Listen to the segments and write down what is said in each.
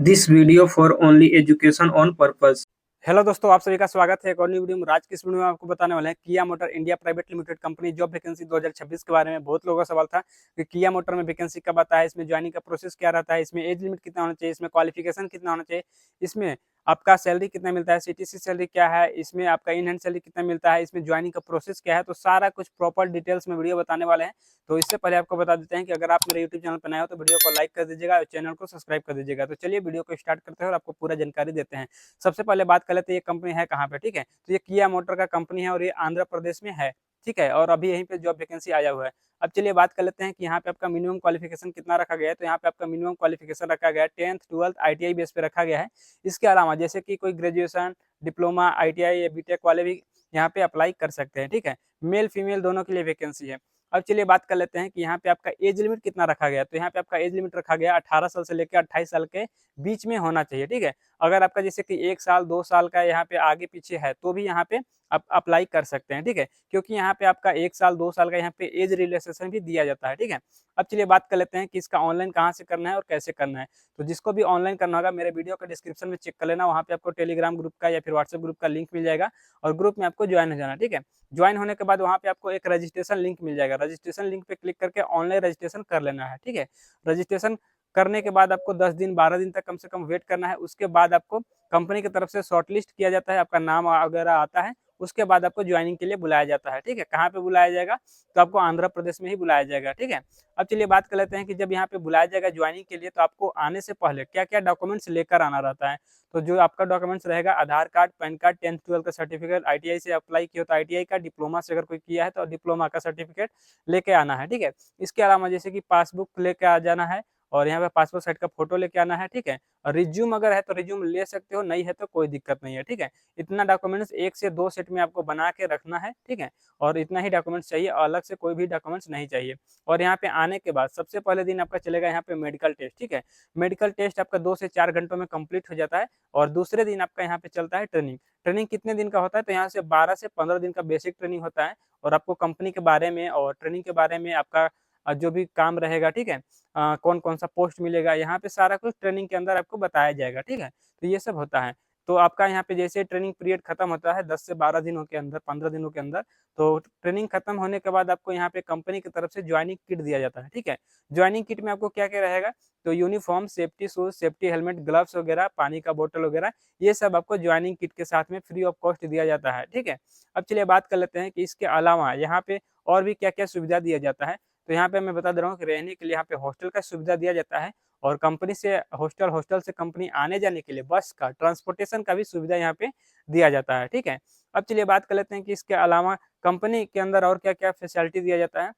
This video for only education on purpose। Hello दोस्तों, आप सभी का स्वागत है एक और न्यू वीडियो में। आज की इस वीडियो में आपको बताने वाले हैं किया motor India private limited company job vacancy 2026 के बारे में। बहुत लोगों का सवाल था कि किया मोटर में वैकेंसी कब आता है, इसमें ज्वाइनिंग का प्रोसेस क्या रहता है, इसमें एज लिमिट कितना होना चाहिए, इसमें क्वालिफिकेशन कितना होना चाहिए, इसमें आपका सैलरी कितना मिलता है, सीटीसी सैलरी क्या है, इसमें आपका इन हैंड सैलरी कितना मिलता है, इसमें ज्वाइनिंग का प्रोसेस क्या है। तो सारा कुछ प्रॉपर डिटेल्स में वीडियो बताने वाले हैं। तो इससे पहले आपको बता देते हैं कि अगर आप मेरे यूट्यूब चैनल पर नए हो तो वीडियो को लाइक कर दीजिएगा और चैनल को सब्सक्राइब कर दीजिएगा। तो चलिए वीडियो को स्टार्ट करते हैं और आपको पूरा जानकारी देते हैं। सबसे पहले बात कर लेते हैं ये कंपनी है कहाँ पे। ठीक है, तो ये किया मोटर का कंपनी है और ये आंध्र प्रदेश में है। ठीक है, और अभी यहीं पे जॉब वैकेंसी आया हुआ है। अब चलिए बात कर लेते हैं कि यहाँ पे आपका मिनिमम क्वालिफिकेशन कितना रखा गया है। तो यहाँ पे आपका मिनिमम क्वालिफिकेशन रखा गया है 10th 12th ITI बेस पे रखा गया है। इसके अलावा जैसे कि कोई ग्रेजुएशन, डिप्लोमा, ITI या बीटेक वाले भी यहाँ पे अप्लाई कर सकते हैं। ठीक है, मेल फीमेल दोनों के लिए वैकेंसी है। अब चलिए बात कर लेते हैं कि यहाँ पे आपका एज लिमिट कितना रखा गया है। तो यहाँ पे आपका एज लिमिट रखा गया 18 साल से लेकर 28 साल के बीच में होना चाहिए। ठीक है, अगर आपका जैसे कि 1 साल 2 साल का यहाँ पे आगे पीछे है तो भी यहाँ पे आप अप्लाई कर सकते हैं। ठीक है, क्योंकि यहाँ पे आपका 1 साल 2 साल का यहाँ पे एज रिलैक्सेशन भी दिया जाता है। ठीक है, अब चलिए बात कर लेते हैं कि इसका ऑनलाइन कहाँ से करना है और कैसे करना है। तो जिसको भी ऑनलाइन करना होगा मेरे वीडियो का डिस्क्रिप्शन में चेक कर लेना, वहाँ पे आपको टेलीग्राम ग्रुप का या फिर व्हाट्सएप ग्रुप का लिंक मिल जाएगा और ग्रुप में आपको ज्वाइन हो जाना। ठीक है, ज्वाइन होने के बाद वहाँ पे आपको एक रजिस्ट्रेशन लिंक मिल जाएगा। रजिस्ट्रेशन लिंक पे क्लिक करके ऑनलाइन रजिस्ट्रेशन कर लेना है। ठीक है, रजिस्ट्रेशन करने के बाद आपको 10 दिन 12 दिन तक कम से कम वेट करना है। उसके बाद आपको कंपनी की तरफ से शॉर्टलिस्ट किया जाता है, आपका नाम वगैरह आता है। उसके बाद आपको ज्वाइनिंग के लिए बुलाया जाता है। ठीक है, कहाँ पे बुलाया जाएगा, तो आपको आंध्र प्रदेश में ही बुलाया जाएगा। ठीक है, अब चलिए बात कर लेते हैं कि जब यहाँ पे बुलाया जाएगा ज्वाइनिंग के लिए तो आपको आने से पहले क्या क्या डॉक्यूमेंट्स लेकर आना रहता है। तो जो आपका डॉक्यूमेंट्स रहेगा आधार card, pan card, 10th 12th का सर्टिफिकेट, ITI से अप्लाई किया हो तो ITI का, डिप्लोमा से अगर कोई किया है तो डिप्लोमा का सर्टिफिकेट लेके आना है। ठीक है, इसके अलावा जैसे कि पासबुक लेके आ जाना है और यहाँ पे पासपोर्ट साइज का फोटो लेके आना है। ठीक है, और रिज्यूम अगर है तो रिज्यूम ले सकते हो, नहीं है तो कोई दिक्कत नहीं है। ठीक है, इतना डॉक्यूमेंट्स 1 से 2 सेट में आपको बना के रखना है। ठीक है, और इतना ही डॉक्यूमेंट्स चाहिए, अलग से कोई भी डॉक्यूमेंट्स नहीं चाहिए। और यहाँ पे आने के बाद सबसे पहले दिन आपका चलेगा यहाँ पे मेडिकल टेस्ट। ठीक है, मेडिकल टेस्ट आपका 2 से 4 घंटों में कंप्लीट हो जाता है और दूसरे दिन आपका यहाँ पे चलता है ट्रेनिंग। ट्रेनिंग कितने दिन का होता है, तो यहाँ से 12 से 15 दिन का बेसिक ट्रेनिंग होता है और आपको कंपनी के बारे में और ट्रेनिंग के बारे में आपका जो भी काम रहेगा। ठीक है, कौन कौन सा पोस्ट मिलेगा, यहाँ पे सारा कुछ ट्रेनिंग के अंदर आपको बताया जाएगा। ठीक है, तो ये सब होता है। तो आपका यहाँ पे जैसे ट्रेनिंग पीरियड खत्म होता है 10 से 12 दिनों के अंदर, 15 दिनों के अंदर, तो ट्रेनिंग खत्म होने के बाद आपको यहाँ पे कंपनी की तरफ से ज्वाइनिंग किट दिया जाता है। ठीक है, ज्वाइनिंग किट में आपको क्या क्या रहेगा, तो uniform, safety shoes, safety helmet, gloves वगैरह, पानी का बोतल वगैरह, ये सब आपको ज्वाइनिंग किट के साथ में फ्री ऑफ कॉस्ट दिया जाता है। ठीक है, अब चलिए बात कर लेते हैं कि इसके अलावा यहाँ पे और भी क्या क्या सुविधा दिया जाता है। तो यहाँ पे मैं बता दे रहा हूँ कि रहने के लिए यहाँ पे हॉस्टल का सुविधा दिया जाता है और कंपनी से हॉस्टल, हॉस्टल से कंपनी आने जाने के लिए बस का, ट्रांसपोर्टेशन का भी सुविधा यहाँ पे दिया जाता है। ठीक है, अब चलिए बात कर लेते हैं कि इसके अलावा कंपनी के अंदर और क्या क्या फैसिलिटी दिया जाता है।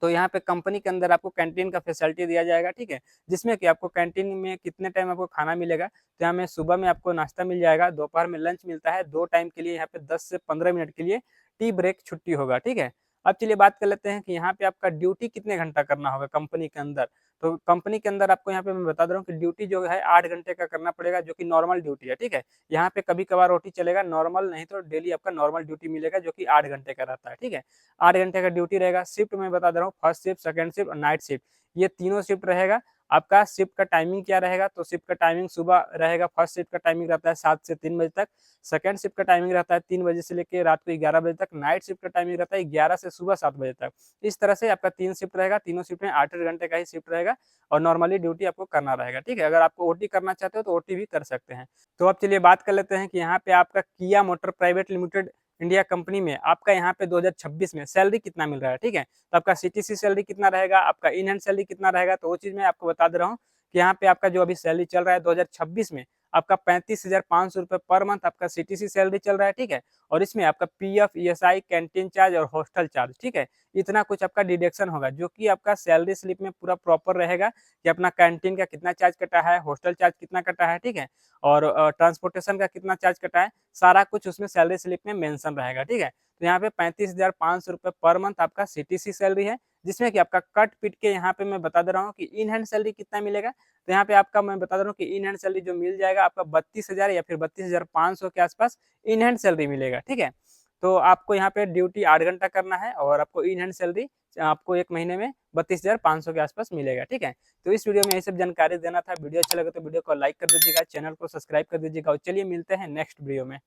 तो यहाँ पे कंपनी के अंदर आपको कैंटीन का फैसिलिटी दिया जाएगा। ठीक है, जिसमें कि आपको कैंटीन में कितने टाइम आपको खाना मिलेगा, तो यहाँ में सुबह में आपको नाश्ता मिल जाएगा, दोपहर में लंच मिलता है, 2 टाइम के लिए यहाँ पे 10 से 15 मिनट के लिए टी ब्रेक छुट्टी होगा। ठीक है, अब चलिए बात कर लेते हैं कि यहाँ पे आपका ड्यूटी कितने घंटा करना होगा कंपनी के अंदर। तो कंपनी के अंदर आपको यहाँ पे मैं बता दे रहा हूँ कि ड्यूटी जो है 8 घंटे का करना पड़ेगा, जो कि नॉर्मल ड्यूटी है। ठीक है, यहाँ पे कभी कभार OT चलेगा, नॉर्मल नहीं तो डेली आपका नॉर्मल ड्यूटी मिलेगा जो कि 8 घंटे का रहता है। ठीक है, 8 घंटे का ड्यूटी रहेगा। शिफ्ट में बता दे रहा हूँ, फर्स्ट शिफ्ट, सेकंड शिफ्ट और नाइट शिफ्ट, ये तीनों शिफ्ट रहेगा। आपका शिफ्ट का टाइमिंग क्या रहेगा, तो शिफ्ट का टाइमिंग सुबह रहेगा, फर्स्ट शिफ्ट का टाइमिंग रहता है 7 से 3 बजे तक, सेकंड शिफ्ट का टाइमिंग रहता है 3 बजे से लेकर रात को 11 बजे तक, नाइट शिफ्ट का टाइमिंग रहता है 11 से सुबह 7 बजे तक। इस तरह से आपका 3 शिफ्ट रहेगा, तीनों शिफ्ट में 8-8 घंटे का ही शिफ्ट रहेगा और नॉर्मली ड्यूटी आपको करना रहेगा। ठीक है, अगर आपको OT करना चाहते हो तो OT भी कर सकते हैं। तो अब चलिए बात कर लेते हैं कि यहाँ पे आपका किया motor private limited India company में आपका यहाँ पे 2026 में सैलरी कितना मिल रहा है। ठीक है, तो आपका CTC सैलरी कितना रहेगा, आपका इन हैंड सैलरी कितना रहेगा, तो वो चीज मैं आपको बता दे रहा हूँ कि यहाँ पे आपका जो अभी सैलरी चल रहा है 2026 में आपका 35,500 रुपए पर मंथ आपका CTC सैलरी चल रहा है। ठीक है, और इसमें आपका PF, ESI, कैंटीन चार्ज और हॉस्टल चार्ज, ठीक है, इतना कुछ आपका डिडक्शन होगा जो कि आपका सैलरी स्लिप में पूरा प्रॉपर रहेगा कि अपना कैंटीन का कितना चार्ज कटा है, हॉस्टल चार्ज कितना कटा है। ठीक है, और ट्रांसपोर्टेशन का कितना चार्ज कटा है, सारा कुछ उसमें सैलरी स्लिप में मेंशन रहेगा। ठीक है, तो यहाँ पे 35,500 रुपए पर मंथ आपका CTC सैलरी है, जिसमें कि आपका कट पीट के यहाँ पे मैं बता दे रहा हूँ कि इन हैंड सैलरी कितना मिलेगा। तो यहाँ पे आपका मैं बता दे रहा हूँ कि इन हैंड सैलरी जो मिल जाएगा आपका 32,000 या फिर 32,500 के आसपास इन हैंड सैलरी मिलेगा। ठीक है, तो आपको यहाँ पे ड्यूटी 8 घंटा करना है और आपको इन हैंड सैलरी आपको 1 महीने में 32,500 के आसपास मिलेगा। ठीक है, तो इस वीडियो में यही सब जानकारी देना था। वीडियो अच्छा लगे तो वीडियो को लाइक कर दीजिएगा, चैनल को सब्सक्राइब कर दीजिएगा और चलिए मिलते हैं नेक्स्ट वीडियो में।